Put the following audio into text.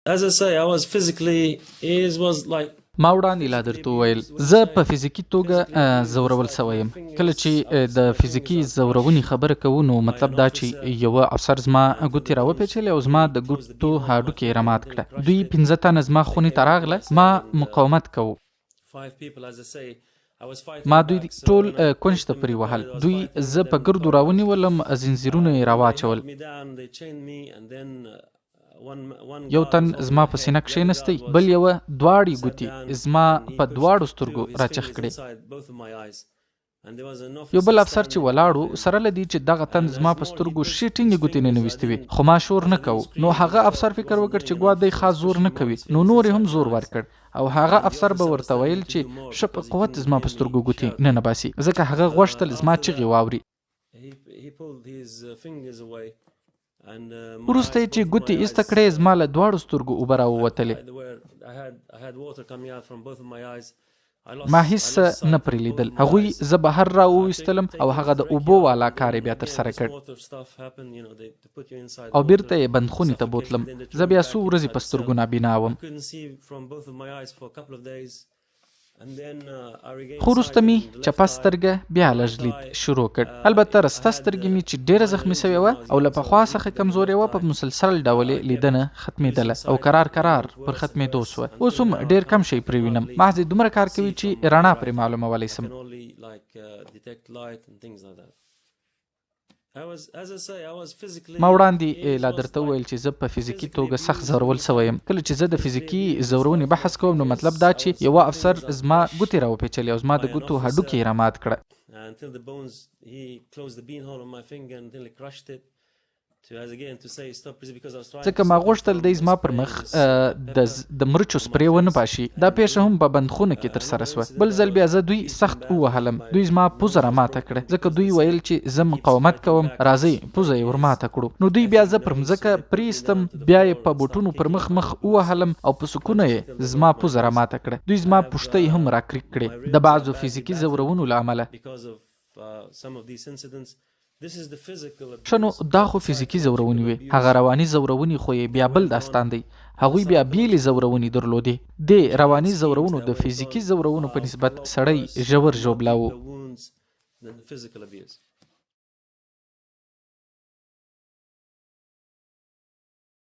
As I say, I was physically, it was like ما وړاندې لا درته وویل زه په فزیکي توګه ځورول سوی یم. کله چې د فزیکي ځورونې خبره کوو نو مطلب دا چې یوه افسر زما ګوتې راوپیچلې او زما د ګوتو هډوکې یې رامات کړه. دوی 15 تنه زما خونې ته راغله. ما مقاومت کوو. 5 people, as I say, I was fighting ما دوی back, so ټول they کونج ته پرې وهل. دوی زه په ګردو راونیولم، زنځیرونه یې راواچول. held me down, they chained me, and then one یو guard تن was زما holding په my سینه head, the other کښېنستی، guard بل was یوه دواړې sat ګوتې down, زما and he په put دواړو his, سترګو his راچخ fingers کړې. inside both of my eyes, and there was an یو officer بل افسر چې standing ولاړو above him. سره له دې چې دغه تن زما په سترګو ښې ټینګې ګوتې ننویستې وې، خو ما شور نه کوو. نو هغه افسر فکر وکړ چې ګوا دی خاص زور نه کوي، نو نور یې هم زور ورکړ او هغه افسر به ورته ویل چې ښه په قوت زما په سترګو ګوتې نه باسي، ځکه هغه غوښتل زما چغې واوري. He pulled his fingers away, and my وروسته یې eyes, چې both of ګوتې my ایسته eyes, کړې زما له دواړو سترګو اوبه راووتلې. I had water coming out from both of my eyes. ما هیڅ نه پرې لیدل. هغوی زه بهر راوویستلم او هغه د اوبو والا کار یې بیا ترسره کړ او بیرته یې بندخونې ته بوتلم. زه بیا څو ورځې په سترګو نابینا وم. خو وروسته مې چپه سترګه بیا لږ لید شروع کړ. البته رسته سترګې مې چې ډېره زخمي سوې وه او له پخوا څخه کمزورې وه، په مسلسل ډول یې لیدنه ختمېدله او کرار پر ختمېدو سوه. اوس هم ډېر کم شی پرې وینم، محض یې دومره کار کوي چې رڼا پرې معلومولی سم. ما وړاندې لا درته وویل چې زه په فزیکي توګه سخت ځورول سوی یم. کله چې زه د فزیکي ځورونې بحث کوم نو مطلب دا چې یوه افسر زما ګوتې راوپیچلې او زما د ګوتو هډوکې یې رامات کړه. ځکه ما غوښتل دی زما پر مخ د مرچو سپری ونه پاشي. دا پیښه هم په بندخونه کې ترسره سوه. بل ځل بیا زه دوی سخت ووهلم. دوی زما پوزه راماته کړه ځکه دوی ویل چې زه مقاومت کوم، راځئ پوزه یې ورماته کړو. نو دوی بیا زه پر مځکه پریستم، بیا یې په بوټونو پر مخ ووهلم او په سکونه یې زما پوزه راماته کړه. دوی زما پوښتۍ هم راکریک کړې د بعضو فزیکي ځورونو له امله. ښه نو دا خو فزیکي ځورونې وې. هغه رواني ځورونې خو یې بیا بل داستان دی. هغوی بیا بیلې ځورونې درلودې. دې رواني ځورونو د فزیکي ځورونو په نسبت سړی ژور ژوبلاوه.